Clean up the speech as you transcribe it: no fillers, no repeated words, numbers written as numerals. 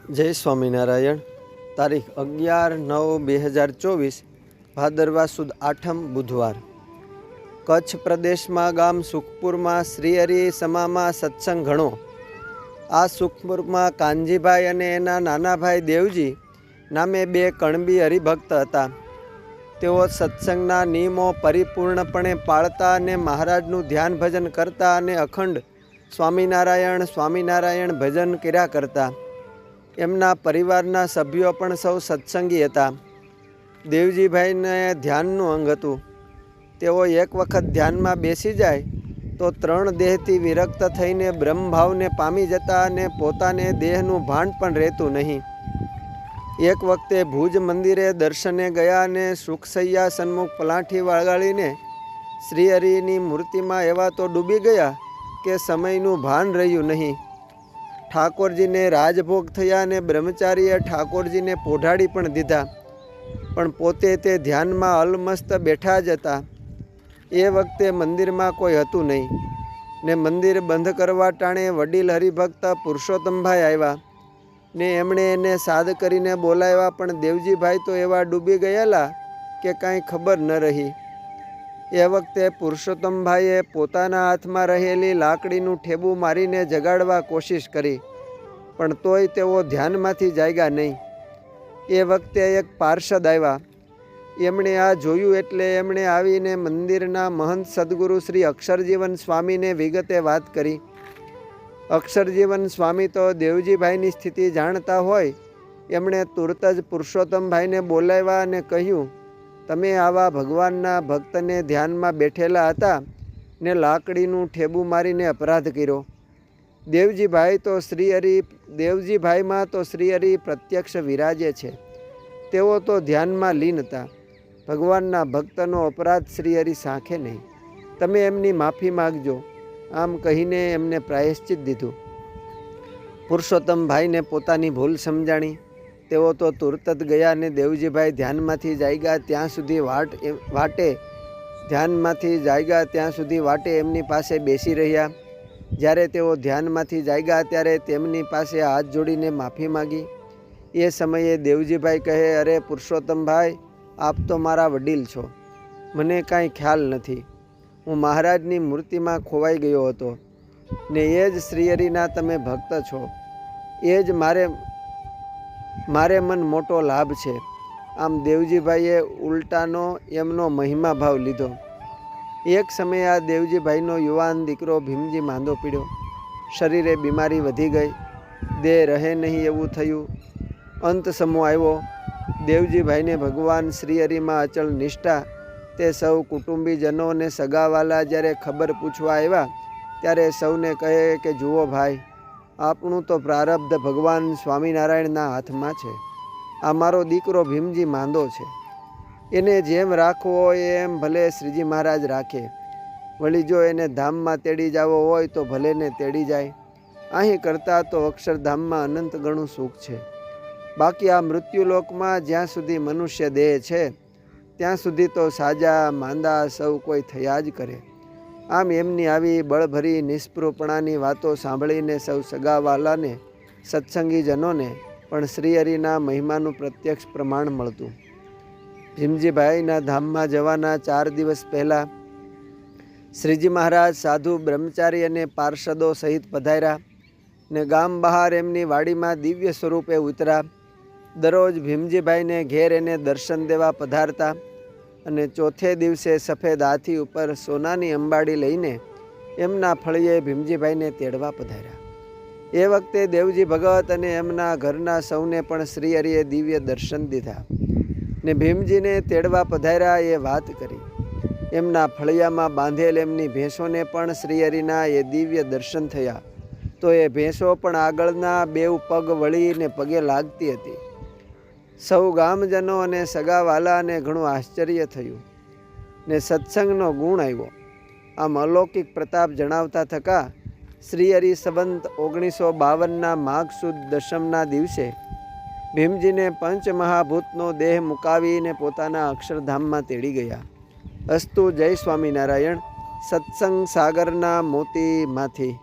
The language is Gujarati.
જય સ્વામિનારાયણ. તારીખ 11/9/2024 ભાદરવા સુદ આઠમ બુધવાર. કચ્છ પ્રદેશમાં ગામ સુખપુરમાં શ્રી હરિ સમામાં સત્સંગ ઘણો. આ સુખપુરમાં કાનજીભાઈ અને એના નાના ભાઈ દેવજી નામે બે કણબી હરિભક્ત હતા. તેઓ સત્સંગના નિયમો પરિપૂર્ણપણે પાળતા અને મહારાજનું ધ્યાન ભજન કરતા અને અખંડ સ્વામિનારાયણ સ્વામિનારાયણ ભજન કર્યા કરતા. એમના પરિવારના સભ્યો પણ સૌ સત્સંગી હતા. દેવજીભાઈને ધ્યાનનું અંગ હતું. તેઓ એક વખત ધ્યાનમાં બેસી જાય તો ત્રણ દેહથી વિરક્ત થઈને બ્રહ્મભાવને પામી જતા અને પોતાને દેહનું ભાન પણ રહેતું નહીં. એક વખતે ભુજ મંદિરે દર્શને ગયા અને સુખસૈયા સન્મુખ પલાઠી વળગાડીને શ્રીહરિની મૂર્તિમાં એવા તો ડૂબી ગયા કે સમયનું ભાન રહ્યું નહીં. ઠાકોરજીને રાજભોગ થયા અને બ્રહ્મચારીએ ઠાકોરજીને પોઢાડી પણ દીધા, પણ પોતે તે ધ્યાનમાં અલમસ્ત બેઠા જ હતા. એ વખતે મંદિરમાં કોઈ હતું નહીં ને મંદિર બંધ કરવા ટાણે વડીલ હરિભક્ત પુરુષોત્તમભાઈ આવ્યા ને એમણે એને સાદ કરીને બોલાવ્યા, પણ દેવજીભાઈ તો એવા ડૂબી ગયેલા કે કાંઈ ખબર ન રહી. એ વખતે પુરુષોત્તમભાઈએ પોતાના હાથમાં રહેલી લાકડીનું ઠેબું મારીને જગાડવા કોશિશ કરી, પણ તોય તેઓ ધ્યાનમાંથી જાગ્યા નહીં. એ વખતે એક પાર્ષદ આવ્યા. એમણે આ જોયું એટલે એમણે આવીને મંદિરના મહંત સદગુરુ શ્રી અક્ષરજીવન સ્વામીને વિગતે વાત કરી. અક્ષરજીવન સ્વામી તો દેવજીભાઈની સ્થિતિ જાણતા હોય એમણે તુરત જ પુરુષોત્તમભાઈને બોલાવ્યા અને કહ્યું, તમે આવા ભગવાનના ભક્તને ધ્યાનમાં બેઠેલા હતા ને લાકડીનું ઠેબું મારીને અપરાધ કર્યો. દેવજીભાઈમાં તો શ્રીહરિ પ્રત્યક્ષ વિરાજે છે. તેઓ તો ધ્યાનમાં લીન હતા. ભગવાનના ભક્તનો અપરાધ શ્રીહરિ સાંખે નહીં. તમે એમની માફી માગજો. આમ કહીને એમને પ્રાયશ્ચિત દીધું. પુરુષોત્તમભાઈને પોતાની ભૂલ સમજાણી. તેઓ તો તુરત જ ગયા અને દેવજીભાઈ ધ્યાનમાંથી જાગ્યા ત્યાં સુધી વાટે એમની પાસે બેસી રહ્યા. જ્યારે તેઓ ધ્યાનમાંથી જાગ્યા ત્યારે તેમની પાસે હાથ જોડીને માફી માગી. એ સમયે દેવજીભાઈ કહે, અરે પુરુષોત્તમભાઈ, આપ તો મારા વડીલ છો, મને કાંઈ ખ્યાલ નથી. હું મહારાજની મૂર્તિમાં ખોવાઈ ગયો હતો ને એ જ શ્રીહરિના તમે ભક્ત છો. એ જ મારે મન મોટો લાભ છે. આમ દેવજીભાઈએ ઉલટાનો એમનો મહિમા ભાવ લીધો. એક સમયે આ દેવજીભાઈનો યુવાન દીકરો ભીમજી માંદો પીડ્યો. શરીરે બીમારી વધી ગઈ. દેહ રહે નહીં એવું થયું. અંત સમો આવ્યો. દેવજીભાઈને ભગવાન શ્રીહરિમાં અચળ નિષ્ઠા. તે સૌ કુટુંબીજનો અને સગાવાલા જ્યારે ખબર પૂછવા આવ્યા ત્યારે સૌને કહે કે જુઓ ભાઈ, આપણું તો પ્રારબ્ધ ભગવાન સ્વામિનારાયણના હાથમાં છે. આ મારો દીકરો ભીમજી માંદો છે. એને જેમ રાખવો હોય એમ ભલે શ્રીજી મહારાજ રાખે. વળી જો એને ધામમાં તેડી જવો હોય તો ભલે ને તેડી જાય. અહીં કરતાં તો અક્ષરધામમાં અનંત ગણું સુખ છે. બાકી આ મૃત્યુલોકમાં જ્યાં સુધી મનુષ્ય દેહ છે ત્યાં સુધી તો સાજા માંદા સૌ કોઈ થયા જ કરે. આમ એમની આવી બળભરી નિષ્પૃહપણાની વાતો સાંભળીને સૌ સગાવાલાને સત્સંગીજનોને પણ શ્રીહરિના મહિમાનું પ્રત્યક્ષ પ્રમાણ મળતું. ભીમજીભાઈના ધામમાં જવાના 4 દિવસ પહેલાં શ્રીજી મહારાજ સાધુ બ્રહ્મચારી અને પાર્ષદો સહિત પધાર્યા ને ગામ બહાર એમની વાડીમાં દિવ્ય સ્વરૂપે ઉતર્યા. દરરોજ ભીમજીભાઈને ઘેર એને દર્શન દેવા પધારતા અને ચોથે દિવસે સફેદ હાથી ઉપર સોનાની અંબાડી લઈને એમના ફળિયે ભીમજીભાઈને તેડવા પધાર્યા. એ વખતે દેવજી ભગત અને એમના ઘરના સૌને પણ શ્રીહરિએ દિવ્ય દર્શન દીધા ને ભીમજીને તેડવા પધાર્યા એ વાત કરી. એમના ફળિયામાં બાંધેલ એમની ભેંસોને પણ શ્રીહરિના એ દિવ્ય દર્શન થયા તો એ ભેંસો પણ આગળના 2 પગ વળીને પગે લાગતી હતી. સૌ ગામજનો અને સગાવાલાને ઘણું આશ્ચર્ય થયું ને સત્સંગનો ગુણ આવ્યો. આમ અલૌકિક પ્રતાપ જણાવતા થકા શ્રીહરિ સંવંત 1952ના માઘ સુદ દશમના દિવસે ભીમજીને પંચમહાભૂતનો દેહ મુકાવીને પોતાના અક્ષરધામમાં તેડી ગયા. અસ્તુ. જય સ્વામિનારાયણ. સત્સંગ સાગરના મોતીમાંથી.